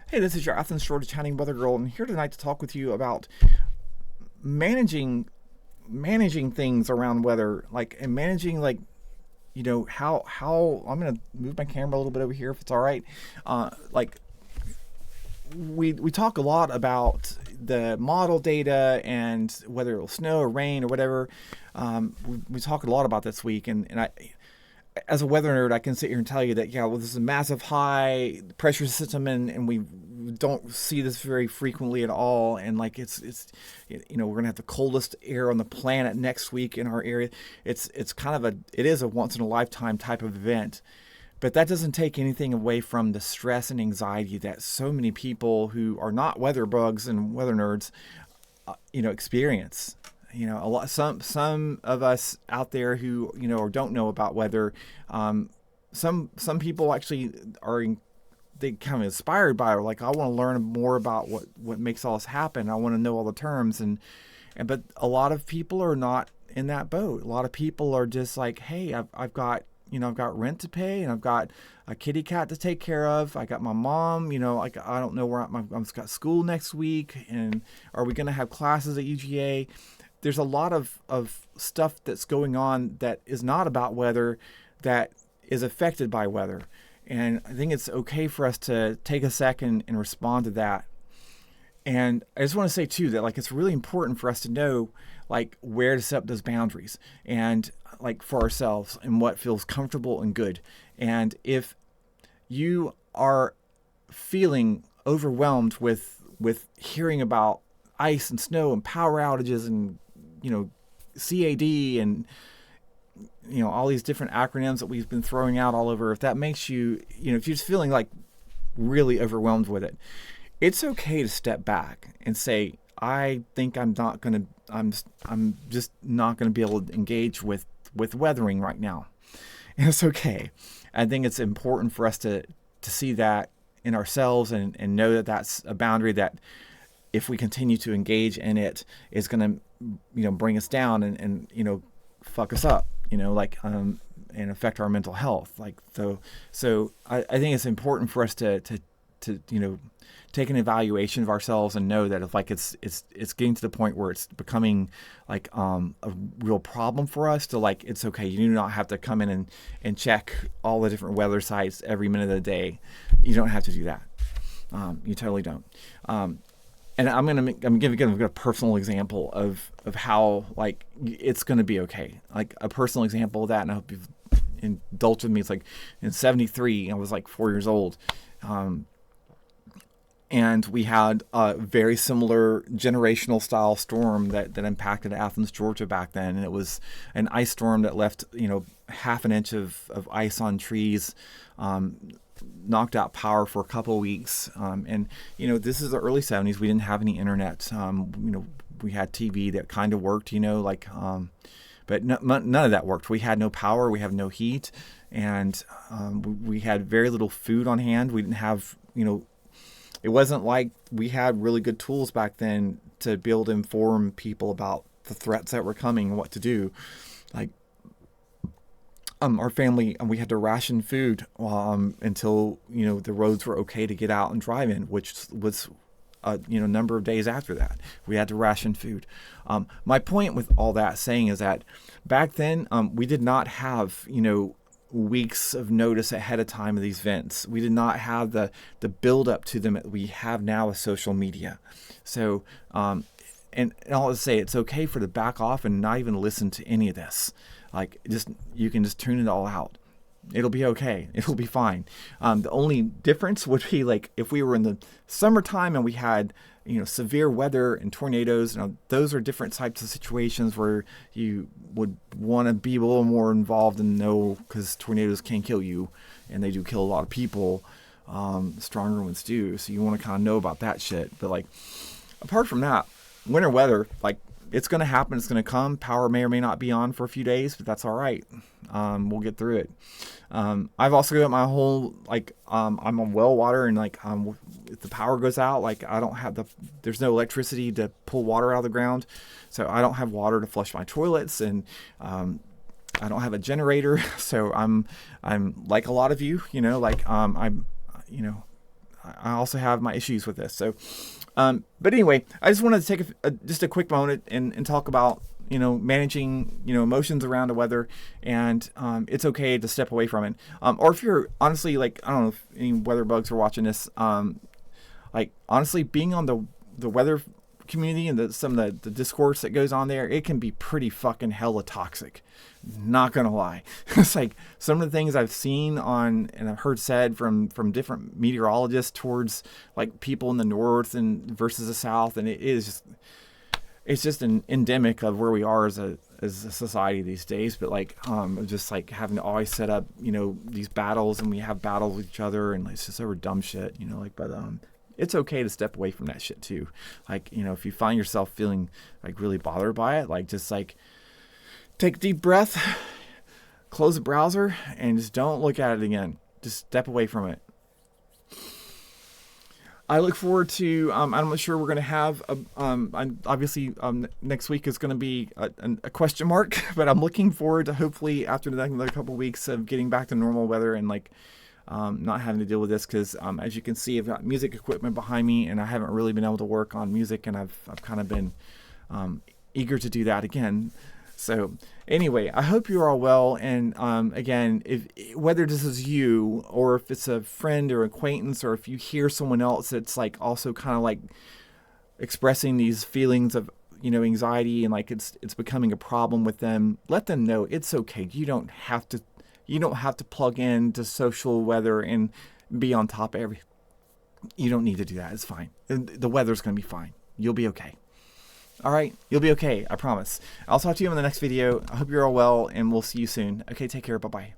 Hey, this is your Athens, Georgia chatting weather girl, and here tonight to talk with you about managing things around weather, and managing how I'm gonna move my camera a little bit over here if it's all right. Like we talk a lot about the model data and whether it'll snow or rain or whatever. We talk a lot about this week, and I as a weather nerd, I can sit here and tell you that, yeah, well, this is a massive high pressure system, and we don't see this very frequently at all. And we're gonna have the coldest air on the planet next week in our area. It's kind of it is a once in a lifetime type of event, but that doesn't take anything away from the stress and anxiety that so many people who are not weather bugs and weather nerds, experience. A lot, some of us out there who or don't know about weather, some people actually they kind of inspired by it. Like, I want to learn more about what makes all this happen. I want to know all the terms, and but a lot of people are not in that boat. A lot of people are just like, hey, I've got I've got rent to pay, and I've got a kitty cat to take care of. I got my mom, like, I don't know where I've got school next week, and are we going to have classes at UGA? There's a lot of stuff that's going on that is not about weather, that is affected by weather. And I think it's okay for us to take a second and respond to that. And I just want to say too that, like, it's really important for us to know, like, where to set up those boundaries, and like, for ourselves, and what feels comfortable and good. And if you are feeling overwhelmed with hearing about ice and snow and power outages and CAD and all these different acronyms that we've been throwing out all over, if that makes you, if you're just feeling like really overwhelmed with it, it's okay to step back and say, I think I'm just not gonna be able to engage with weathering right now. And it's okay. I think it's important for us to see that in ourselves, and know that that's a boundary that, if we continue to engage in it, is going to bring us down, and fuck us up, and affect our mental health. So I think it's important for us to take an evaluation of ourselves, and know that if, like, it's getting to the point where it's becoming like a real problem for us, to, like, it's okay. You do not have to come in and check all the different weather sites every minute of the day. You don't have to do that. You totally don't. And I'm giving a personal example of how, like, it's going to be okay. Like, a personal example of that, and I hope you've indulged with me. It's like, in '73, I was like 4 years old. And we had a very similar generational style storm that impacted Athens, Georgia back then. And it was an ice storm that left, half an inch of ice on trees, knocked out power for a couple of weeks. And this is the early '70s. We didn't have any internet. We had TV that kind of worked, but none of that worked. We had no power. We have no heat. And we had very little food on hand. We didn't have, it wasn't like we had really good tools back then to be able to inform people about the threats that were coming and what to do. Like, our family, we had to ration food until the roads were okay to get out and drive in, which was a number of days after that. We had to ration food. My point with all that saying is that back then, we did not have weeks of notice ahead of time of these events. We did not have the build up to them that we have now with social media. So and I'll just say, it's okay for to back off and not even listen to any of this. Like, you can just tune it all out. It'll be okay. It'll be fine. The only difference would be, like, if we were in the summertime and we had severe weather and tornadoes. Those are different types of situations where you would want to be a little more involved and know, because tornadoes can kill you, and they do kill a lot of people. Stronger ones do. So you want to kind of know about that shit. But, like, apart from that, winter weather, like, it's going to happen. It's going to come. Power may or may not be on for a few days, but that's all right. We'll get through it. I've also got my whole, like, I'm on well water, and, like, if the power goes out, like, I don't have there's no electricity to pull water out of the ground. So I don't have water to flush my toilets, and I don't have a generator. So I'm like a lot of you, I'm I also have my issues with this. So, but anyway, I just wanted to take just a quick moment and talk about, managing, emotions around the weather, and it's okay to step away from it. Or if you're honestly, like, I don't know if any weather bugs are watching this, like, honestly, being on the weather community and some of the discourse that goes on there, it can be pretty fucking hella toxic. Not gonna lie. It's like some of the things I've seen on and I've heard said from different meteorologists towards like people in the north and versus the south, and it's just an endemic of where we are as a society these days. But like just like having to always set up these battles, and we have battles with each other, and it's just over dumb shit, but it's okay to step away from that shit too. Like, if you find yourself feeling like really bothered by it, like just like take a deep breath, close the browser, and just don't look at it again. Just step away from it. I look forward to, I'm not sure we're going to have, obviously next week is going to be a question mark, but I'm looking forward to hopefully after another couple of weeks of getting back to normal weather and like, not having to deal with this, because as you can see, I've got music equipment behind me, and I haven't really been able to work on music, and I've kind of been eager to do that again. So anyway, I hope you're all well. And again, whether this is you or if it's a friend or acquaintance, or if you hear someone else that's like also kind of like expressing these feelings of anxiety, and like it's becoming a problem with them, let them know it's okay. You don't have to plug in to social weather and be on top of everything. You don't need to do that. It's fine. The weather's going to be fine. You'll be okay. All right. You'll be okay. I promise. I'll talk to you in the next video. I hope you're all well, and we'll see you soon. Okay. Take care. Bye-bye.